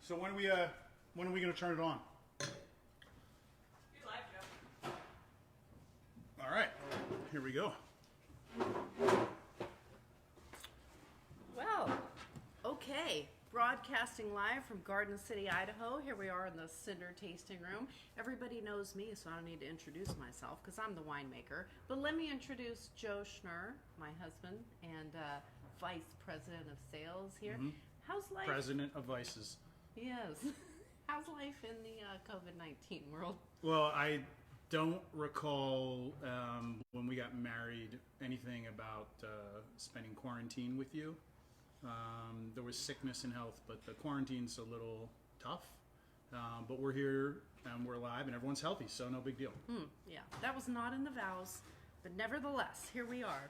So when are we going to turn it on? You're live, Joe. All right, here we go. Well, okay. Broadcasting live from Garden City, Idaho. Here we are in the Cinder tasting room. Everybody knows me, so I don't need to introduce myself because I'm the winemaker. But let me introduce Joe Schnerr, my husband, and Vice President of Sales here. Mm-hmm. How's life? President of Vices. Yes. How's life in the COVID-19 world? Well, I don't recall when we got married anything about spending quarantine with you. There was sickness and health, but the quarantine's a little tough. But we're here and we're alive and everyone's healthy, so no big deal. Yeah, that was not in the vows, but nevertheless, here we are.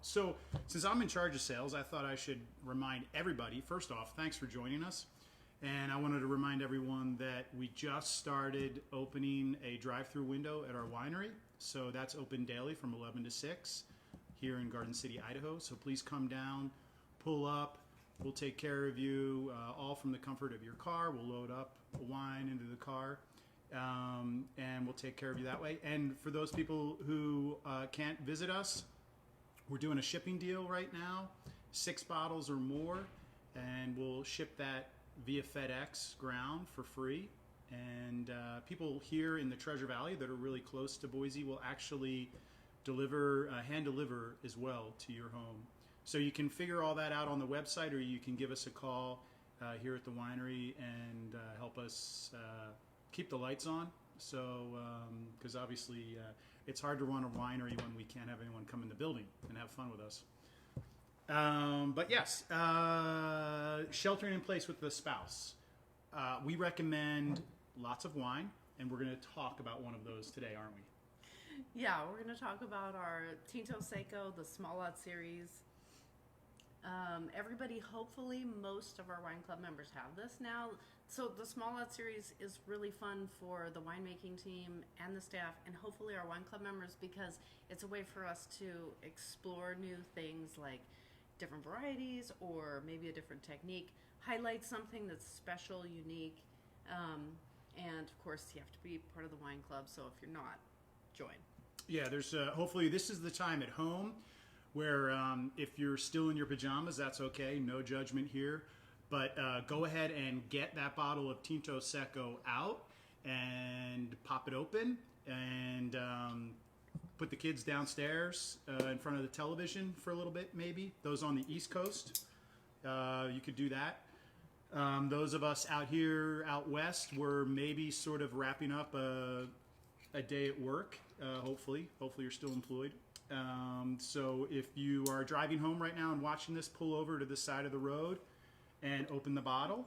So since I'm in charge of sales, I thought I should remind everybody, first off, thanks for joining us. And I wanted to remind everyone that we just started opening a drive-through window at our winery. So that's open daily from 11 to 6 here in Garden City, Idaho. So please come down, pull up. We'll take care of you all from the comfort of your car. We'll load up wine into the car. And we'll take care of you that way. And for those people who can't visit us, we're doing a shipping deal right now, 6 bottles or more, and we'll ship that via FedEx ground for free. And people here in the Treasure Valley that are really close to Boise will actually deliver, hand deliver as well to your home. So you can figure all that out on the website, or you can give us a call here at the winery and help us keep the lights on. So, because obviously it's hard to run a winery when we can't have anyone come in the building and have fun with us. But yes, sheltering in place with the spouse. We recommend lots of wine, and we're going to talk about one of those today, aren't we? Yeah, we're going to talk about our Tinto Seco, the small lot series. Everybody, hopefully most of our wine club members have this now. So the small lot series is really fun for the winemaking team and the staff, and hopefully our wine club members, because it's a way for us to explore new things like different varieties or maybe a different technique, highlight something that's special, unique, and of course you have to be part of the wine club, so if you're not, join. Yeah, there's hopefully this is the time at home where if you're still in your pajamas, that's okay, no judgment here. But go ahead and get that bottle of Tinto Seco out and pop it open and put the kids downstairs in front of the television for a little bit, maybe. Those on the East Coast, you could do that. Those of us out here, out west, we're maybe sort of wrapping up a day at work, hopefully. Hopefully you're still employed. So if you are driving home right now and watching this, pull over to the side of the road and open the bottle.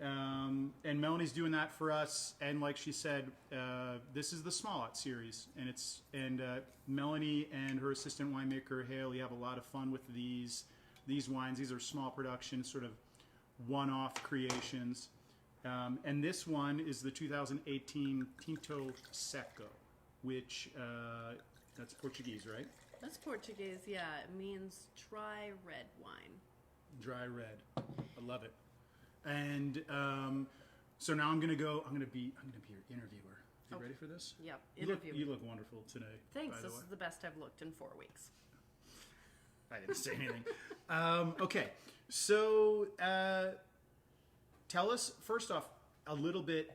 And Melanie's doing that for us. And like she said, this is the small lot series, and Melanie and her assistant winemaker Haley have a lot of fun with these wines. These are small production, sort of one-off creations. And this one is the 2018 Tinto Seco, which that's Portuguese, right? That's Portuguese, yeah. It means dry red wine. Dry red. I love it. And so now I'm gonna be your interviewer. You ready for this? Yep. You look wonderful today. Thanks. By the This way. is the best I've looked in 4 weeks. I didn't say anything. Okay, so tell us first off a little bit.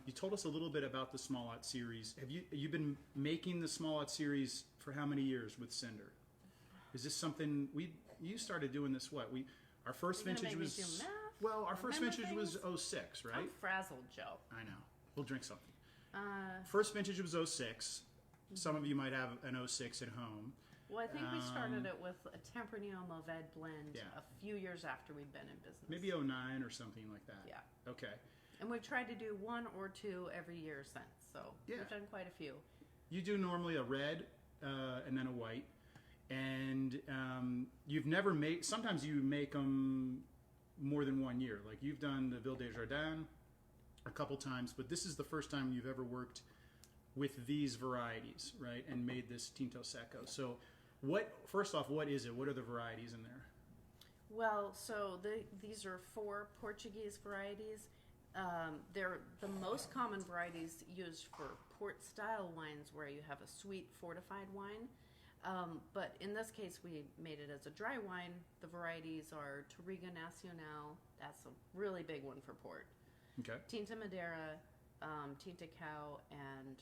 You told us a little bit about the small lot series. Have you been making the small lot series for how many years with Cinder? Is this something you started doing this? Our first vintage was our first vintage was 06, right? I'm frazzled, Joe. I know. We'll drink something. First vintage was 06. Some of you might have an 06 at home. Well, I think we started it with a Tempranillo Mourvèdre blend a few years after we'd been in business. Maybe 09 or something like that. Yeah. Okay. And we've tried to do 1 or 2 every year since, so we've done quite a few. You do normally a red and then a white. And you've never made, sometimes you make them more than 1 year. Like you've done the Ville des Jardins a couple times, but this is the first time you've ever worked with these varieties, right? And made this Tinto Seco. So first off, what is it? What are the varieties in there? Well, so these are 4 Portuguese varieties. They're the most common varieties used for port-style wines, where you have a sweet fortified wine. But in this case, we made it as a dry wine. The varieties are Touriga Nacional. That's a really big one for port. Okay. Tinta Madeira, Tinta Cow, and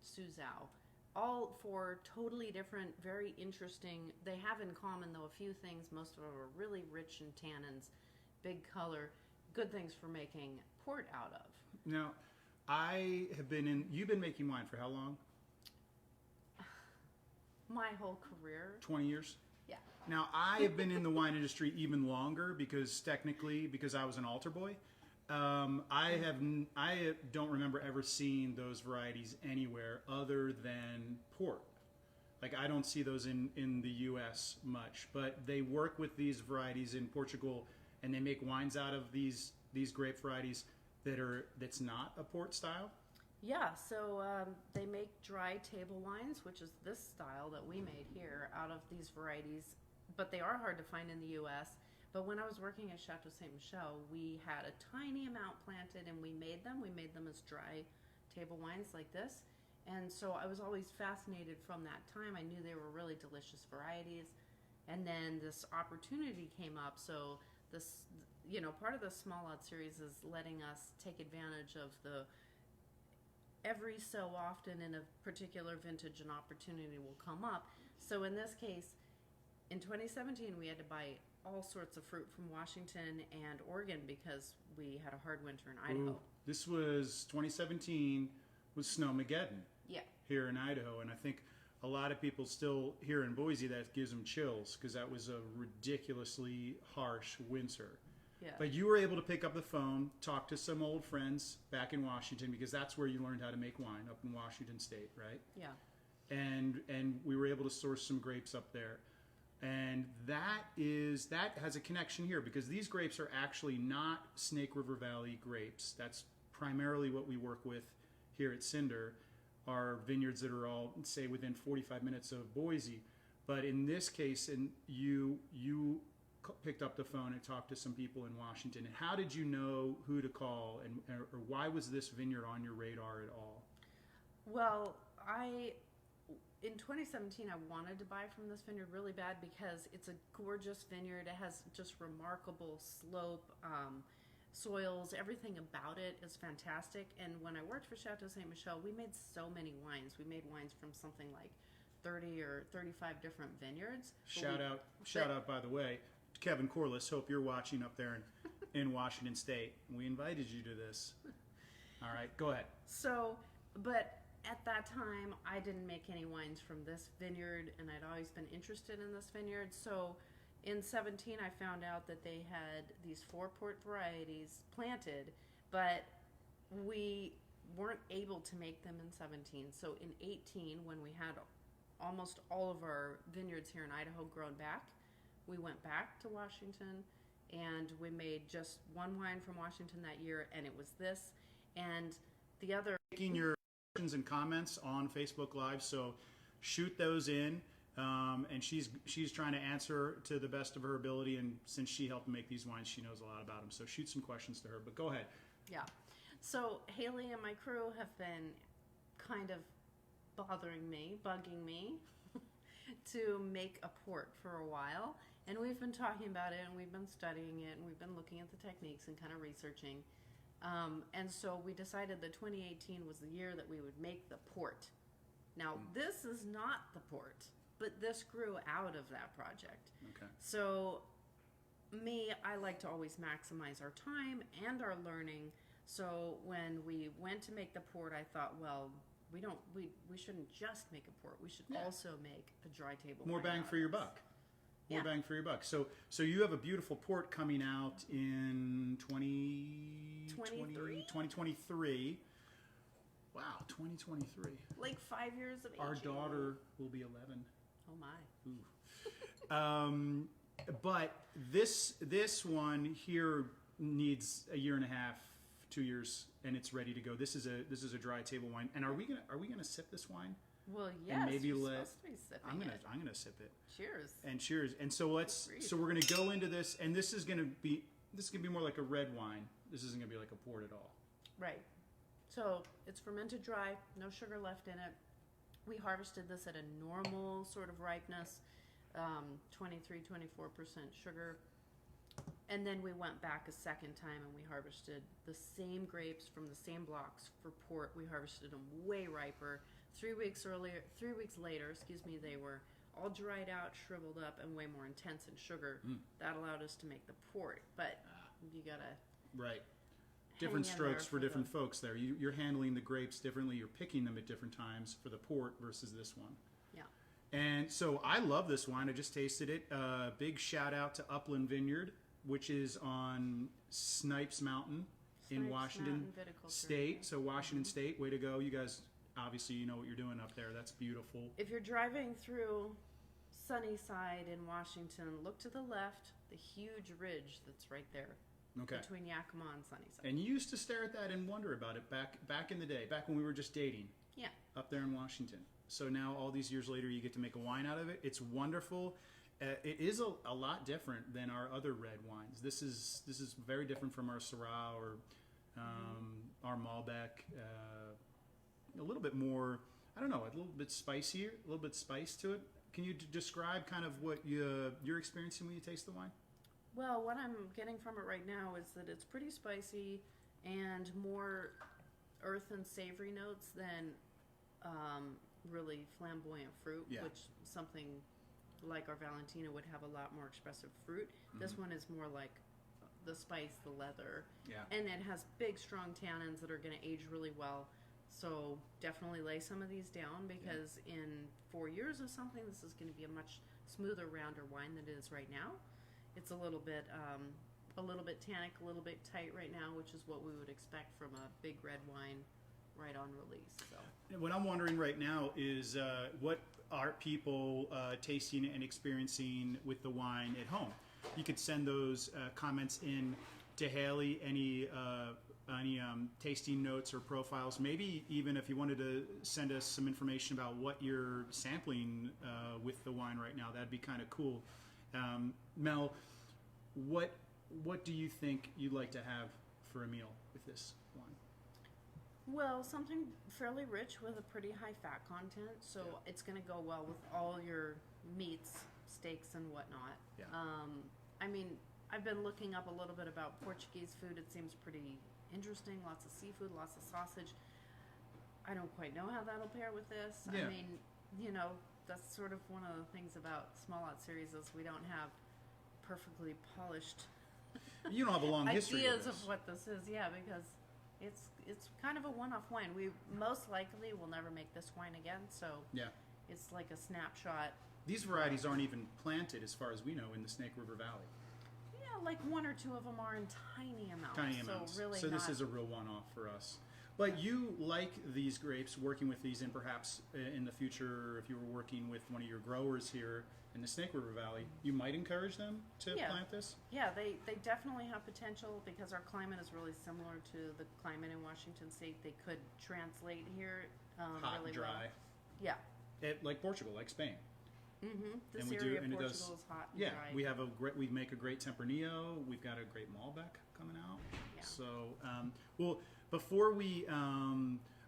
Suzhou. All 4 totally different, very interesting. They have in common, though, a few things. Most of them are really rich in tannins, big color, good things for making port out of. Now, you've been making wine for how long? My whole career. 20 years? Yeah. Now, I have been in the wine industry even longer because I was an altar boy. I don't remember ever seeing those varieties anywhere other than port. Like, I don't see those in the U.S. much, but they work with these varieties in Portugal, and they make wines out of these grape varieties that's not a port style. Yeah, so they make dry table wines, which is this style that we made here, out of these varieties, but they are hard to find in the U.S. But when I was working at Chateau Ste. Michelle, we had a tiny amount planted, and we made them. We made them as dry table wines like this. And so I was always fascinated from that time. I knew they were really delicious varieties. And then this opportunity came up. So this, part of the Small Lot series is letting us take advantage of every so often in a particular vintage an opportunity will come up. So in this case, in 2017, we had to buy all sorts of fruit from Washington and Oregon because we had a hard winter in Idaho. Ooh, this was 2017 was Snowmageddon. Yeah. Here in Idaho, and I think a lot of people still here in Boise, that gives them chills because that was a ridiculously harsh winter. Yeah. But you were able to pick up the phone, talk to some old friends back in Washington, because that's where you learned how to make wine, up in Washington State, right? Yeah. And we were able to source some grapes up there. And that has a connection here, because these grapes are actually not Snake River Valley grapes. That's primarily what we work with here at Cinder, are vineyards that are all, say, within 45 minutes of Boise. But in this case, and you picked up the phone and talked to some people in Washington. And how did you know who to call, or why was this vineyard on your radar at all? Well, in 2017, I wanted to buy from this vineyard really bad because it's a gorgeous vineyard. It has just remarkable slope, soils, everything about it is fantastic. And when I worked for Chateau Ste. Michelle, we made so many wines. We made wines from something like 30 or 35 different vineyards. Shout out, by the way, Kevin Corliss. Hope you're watching up there in Washington State. We invited you to this. All right, go ahead. So, but at that time, I didn't make any wines from this vineyard, and I'd always been interested in this vineyard. So in 17, I found out that they had these 4 port varieties planted, but we weren't able to make them in 17. So in 18, when we had almost all of our vineyards here in Idaho grown back, we went back to Washington, and we made just one wine from Washington that year, and it was this. And the other... Taking your questions and comments on Facebook Live, so shoot those in. And she's trying to answer to the best of her ability, and since she helped make these wines, she knows a lot about them. So shoot some questions to her, but go ahead. Yeah. So Haley and my crew have been kind of bugging me to make a port for a while, and we've been talking about it, and we've been studying it, and we've been looking at the techniques and kind of researching. And so we decided that 2018 was the year that we would make the port. Now, this is not the port, but this grew out of that project. Okay. So I like to always maximize our time and our learning. So when we went to make the port, I thought, well, we shouldn't just make a port. We should also make a dry table. More bang for your buck. More bang for your buck. So you have a beautiful port coming out in 2023. Wow, 2023. Like 5 years of age. Our daughter will be 11. Oh my. Ooh. But this one here needs a year and a half, 2 years, and it's ready to go. This is a dry table wine. And are we gonna sip this wine? Well, yes. And maybe you're let supposed to be sipping I'm it. gonna sip it. Cheers. And cheers. And so we're gonna go into this, and this is gonna be more like a red wine. This isn't gonna be like a port at all. Right. So it's fermented dry, no sugar left in it. We harvested this at a normal sort of ripeness, 23, 24% sugar. And then we went back a second time and we harvested the same grapes from the same blocks for port. We harvested them way riper. 3 weeks later, they were all dried out, shriveled up, and way more intense in sugar. That allowed us to make the port. But you gotta right. Different strokes for different folks there. You're handling the grapes differently. You're picking them at different times for the port versus this one. Yeah. And so I love this wine. I just tasted it. Big shout out to Upland Vineyard, which is on Snipes Mountain in Washington State. So Washington State, way to go. You guys, obviously, you know what you're doing up there. That's beautiful. If you're driving through Sunnyside in Washington, look to the left, the huge ridge that's right there. Okay. Between Yakima and Sunnyside. And you used to stare at that and wonder about it back in the day, back when we were just dating. Yeah. Up there in Washington. So now, all these years later, you get to make a wine out of it. It's wonderful. It is a lot different than our other red wines. This is very different from our Syrah or our Malbec. A little bit more, I don't know, a little bit spicier, a little bit spice to it. Can you describe kind of what you're experiencing when you taste the wine? Well, what I'm getting from it right now is that it's pretty spicy and more earth and savory notes than really flamboyant fruit, which something like our Valentina would have a lot more expressive fruit. This one is more like the spice, the leather, and it has big, strong tannins that are going to age really well. So definitely lay some of these down because in 4 years of something, this is going to be a much smoother, rounder wine than it is right now. It's a little bit tannic, a little bit tight right now, which is what we would expect from a big red wine right on release. So what I'm wondering right now is what are people tasting and experiencing with the wine at home? You could send those comments in to Haley. Any tasting notes or profiles. Maybe even if you wanted to send us some information about what you're sampling with the wine right now, that'd be kind of cool. Mel, what do you think you'd like to have for a meal with this wine? Well, something fairly rich with a pretty high fat content, so it's going to go well with all your meats, steaks, and whatnot. Yeah. I mean, I've been looking up a little bit about Portuguese food. It seems pretty interesting. Lots of seafood, lots of sausage. I don't quite know how that'll pair with this. Yeah. I mean, that's sort of one of the things about small lot series is we don't have perfectly polished you don't have a long history ideas of what this is, because it's kind of a one-off wine. We most likely will never make this wine again, so it's like a snapshot. These varieties aren't even planted, as far as we know, in the Snake River Valley. Yeah, like 1 or 2 of them are in tiny amounts. So really, this is a real one-off for us. But you like these grapes, working with these, and perhaps in the future, if you were working with one of your growers here in the Snake River Valley, you might encourage them to plant this? Yeah, they definitely have potential because our climate is really similar to the climate in Washington State. They could translate here hot, really dry. well. Yeah. Like Portugal, like Spain. Mm-hmm. This area of Portugal is hot and dry. We make a great Tempranillo. We've got a great Malbec coming out. Yeah. So, well, before we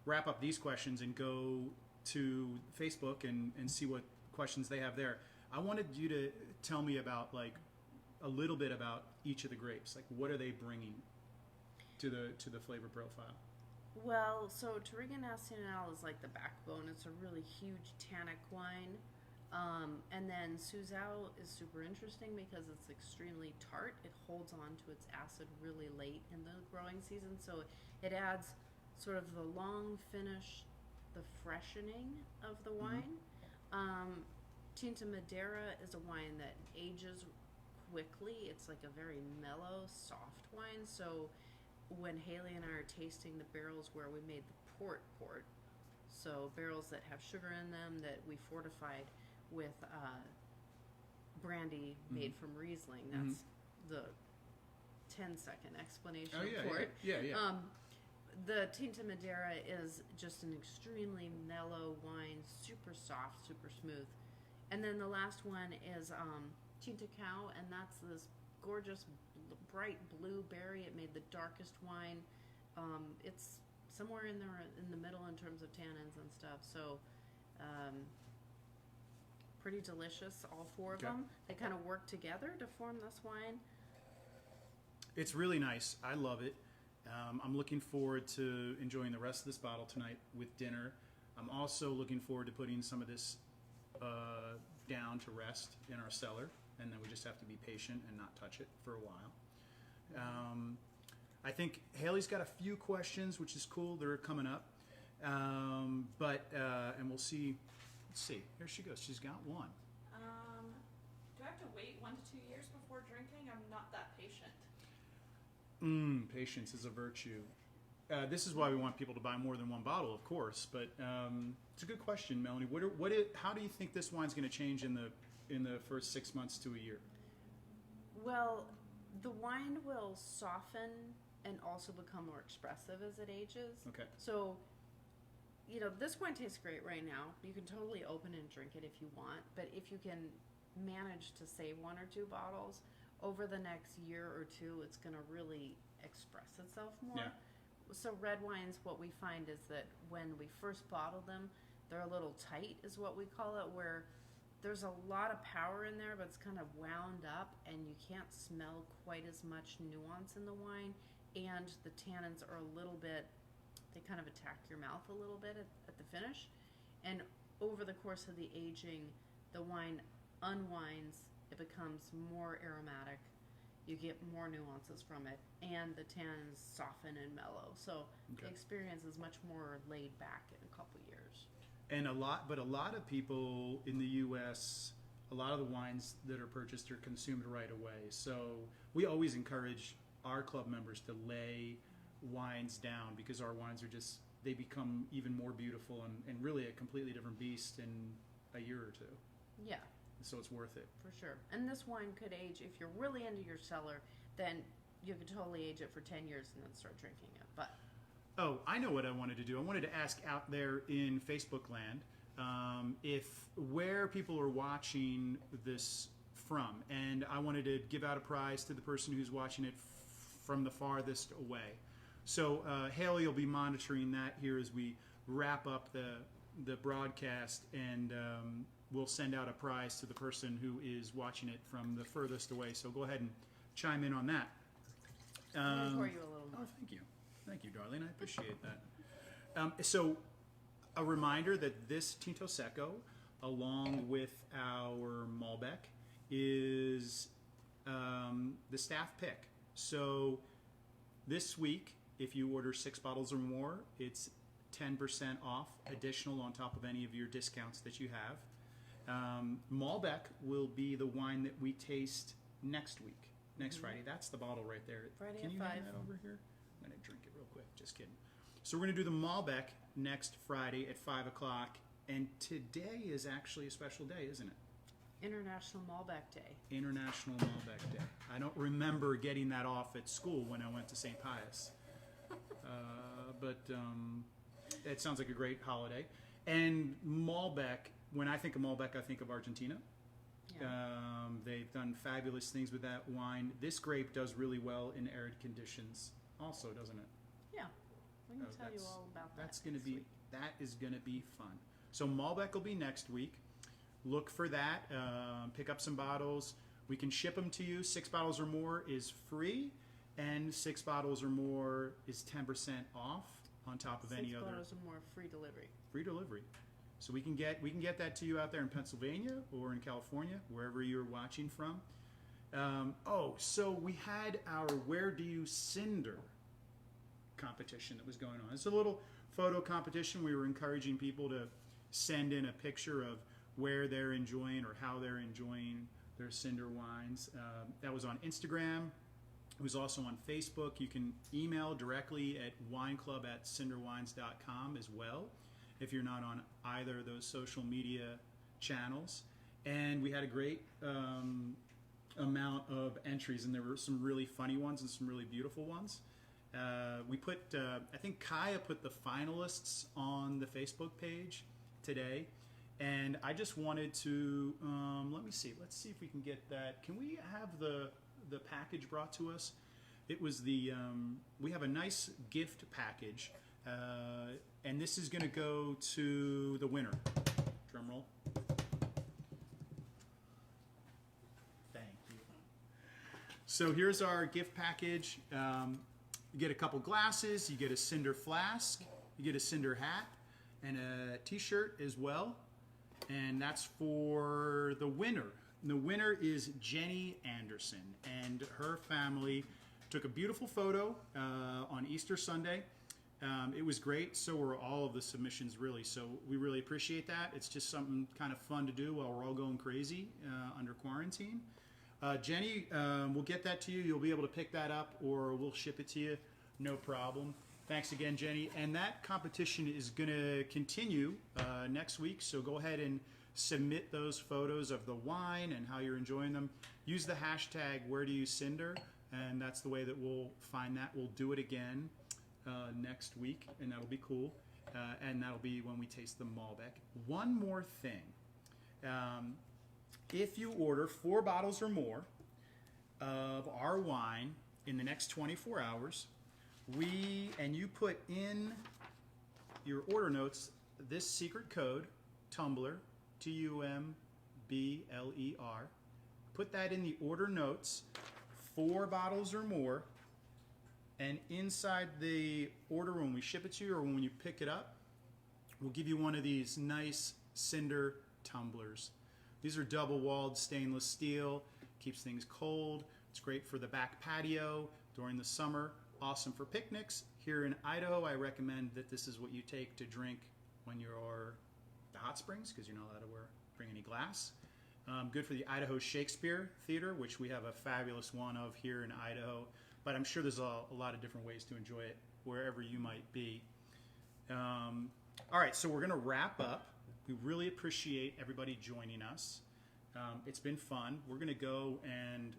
wrap up these questions and go to Facebook and see what questions they have there, I wanted you to tell me about a little bit about each of the grapes. Like, what are they bringing to the flavor profile? Well, so Touriga Nacional is like the backbone. It's a really huge tannic wine. And then Suzhou is super interesting because it's extremely tart. It holds on to its acid really late in the growing season, so it adds sort of the long finish, the freshening of the wine. Tinto Madeira is a wine that ages quickly. It's like a very mellow, soft wine. So when Haley and I are tasting the barrels where we made the port, so barrels that have sugar in them that we fortified with brandy made from Riesling. That's the 10-second explanation for it. Yeah. The Tinto Madeira is just an extremely mellow wine, super soft, super smooth. And then the last one is Tinto Cow, and that's this gorgeous bright blue berry. It made the darkest wine. It's somewhere in there in the middle in terms of tannins and stuff. So pretty delicious, all four of them. They kind of work together to form this wine. It's really nice. I love it. I'm looking forward to enjoying the rest of this bottle tonight with dinner. I'm also looking forward to putting some of this down to rest in our cellar, and then we just have to be patient and not touch it for a while. I think Haley's got a few questions, which is cool. They're coming up, and we'll see. Let's see. Here she goes. She's got one. Do I have to wait 1 to 2 years before drinking? I'm not that patient. Patience is a virtue. This is why we want people to buy more than one bottle, of course. But it's a good question, Melanie. How do you think this wine's going to change in the first 6 months to a year? Well, the wine will soften and also become more expressive as it ages. Okay. So, this wine tastes great right now. You can totally open and drink it if you want. But if you can manage to save 1 or 2 bottles, over the next year or two, it's going to really express itself more. Yeah. So red wines, what we find is that when we first bottle them, they're a little tight, is what we call it, where there's a lot of power in there, but it's kind of wound up, and you can't smell quite as much nuance in the wine, and the tannins are a little bit, they kind of attack your mouth a little bit at the finish. And over the course of the aging, the wine unwinds. It becomes more aromatic. You get more nuances from it, and the tannins soften and mellow. So the experience is much more laid back in a couple years. And a lot of people in the U.S., a lot of the wines that are purchased are consumed right away. So we always encourage our club members to lay wines down, because our wines are they become even more beautiful and really a completely different beast in a year or two. Yeah. So it's worth it. For sure. And this wine could age, if you're really into your cellar, then you could totally age it for 10 years and then start drinking it. But I know what I wanted to do. I wanted to ask out there in Facebook land where people are watching this from. And I wanted to give out a prize to the person who's watching it from the farthest away. So Haley will be monitoring that here as we wrap up the broadcast, and we'll send out a prize to the person who is watching it from the furthest away. So go ahead and chime in on that. I'm going to pour you a little more. Oh, thank you. Thank you, darling. I appreciate that. So a reminder that this Tinto Seco, along with our Malbec, is the staff pick. So this week, if you order 6 bottles or more, it's 10% off additional on top of any of your discounts that you have. Malbec will be the wine that we taste next week, next Friday. That's the bottle right there. Friday Can at you 5. hand that over here? I'm going to drink it real quick. Just kidding. So we're going to do the Malbec next Friday at 5 o'clock. And today is actually a special day, isn't it? International Malbec Day. International Malbec Day. I don't remember getting that off at school when I went to St. Pius. But it sounds like a great holiday. And Malbec, when I think of Malbec, I think of Argentina. Yeah. They've done fabulous things with that wine. This grape does really well in arid conditions also, doesn't it? Yeah. We can tell you all about that. That is going to be fun. So Malbec will be next week. Look for that. Pick up some bottles. We can ship them to you. 6 bottles or more is free, and 6 bottles or more is 10% off on top of any other. 6 bottles or more, free delivery. Free delivery. So we can get that to you out there in Pennsylvania or in California, wherever you're watching from. So we had our Where Do You Cinder competition that was going on. It's a little photo competition. We were encouraging people to send in a picture of where they're enjoying or how they're enjoying their Cinder wines. That was on Instagram. It was also on Facebook. You can email directly at wineclub@cinderwines.com as well, if you're not on either of those social media channels. And we had a great amount of entries, and there were some really funny ones and some really beautiful ones. We put, I think Kaya put the finalists on the Facebook page today, and I just wanted to, let me see. Let's see if we can get that. Can we have the package brought to us? It was the, we have a nice gift package, and this is going to go to the winner. Drum roll. Thank you. So here's our gift package. You get a couple glasses, you get a Cinder flask, you get a Cinder hat, and a t-shirt as well. And that's for the winner. And the winner is Jenny Anderson, and her family took a beautiful photo on Easter Sunday. It was great. So were all of the submissions, really. So we really appreciate that. It's just something kind of fun to do while we're all going crazy under quarantine. Jenny, we'll get that to you. You'll be able to pick that up, or we'll ship it to you. No problem. Thanks again, Jenny. And that competition is going to continue next week. So go ahead and submit those photos of the wine and how you're enjoying them. Use the hashtag #WhereDoYouCinder, and that's the way that we'll find that. We'll do it again next week, and that'll be cool. And that'll be when we taste the Malbec. One more thing. If you order 4 bottles or more of our wine in the next 24 hours, and you put in your order notes this secret code, Tumbler, TUMBLER, put that in the order notes, 4 bottles or more, and inside the order when we ship it to you or when you pick it up, we'll give you one of these nice Cinder tumblers. These are double-walled stainless steel, keeps things cold. It's great for the back patio during the summer. Awesome for picnics. Here in Idaho, I recommend that this is what you take to drink when you're at the hot springs, because you're not allowed to bring any glass. Good for the Idaho Shakespeare Theater, which we have a fabulous one of here in Idaho. But I'm sure there's a lot of different ways to enjoy it wherever you might be. All right, so we're going to wrap up. We really appreciate everybody joining us. It's been fun. We're going to go and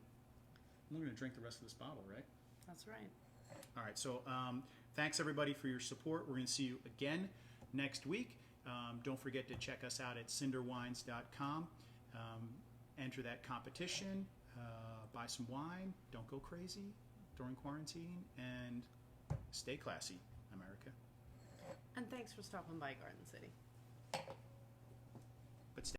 we're going to drink the rest of this bottle, right? That's right. All right, so thanks everybody for your support. We're going to see you again next week. Don't forget to check us out at cinderwines.com. Enter that competition, buy some wine, don't go crazy during quarantine, and stay classy, America. And thanks for stopping by Garden City.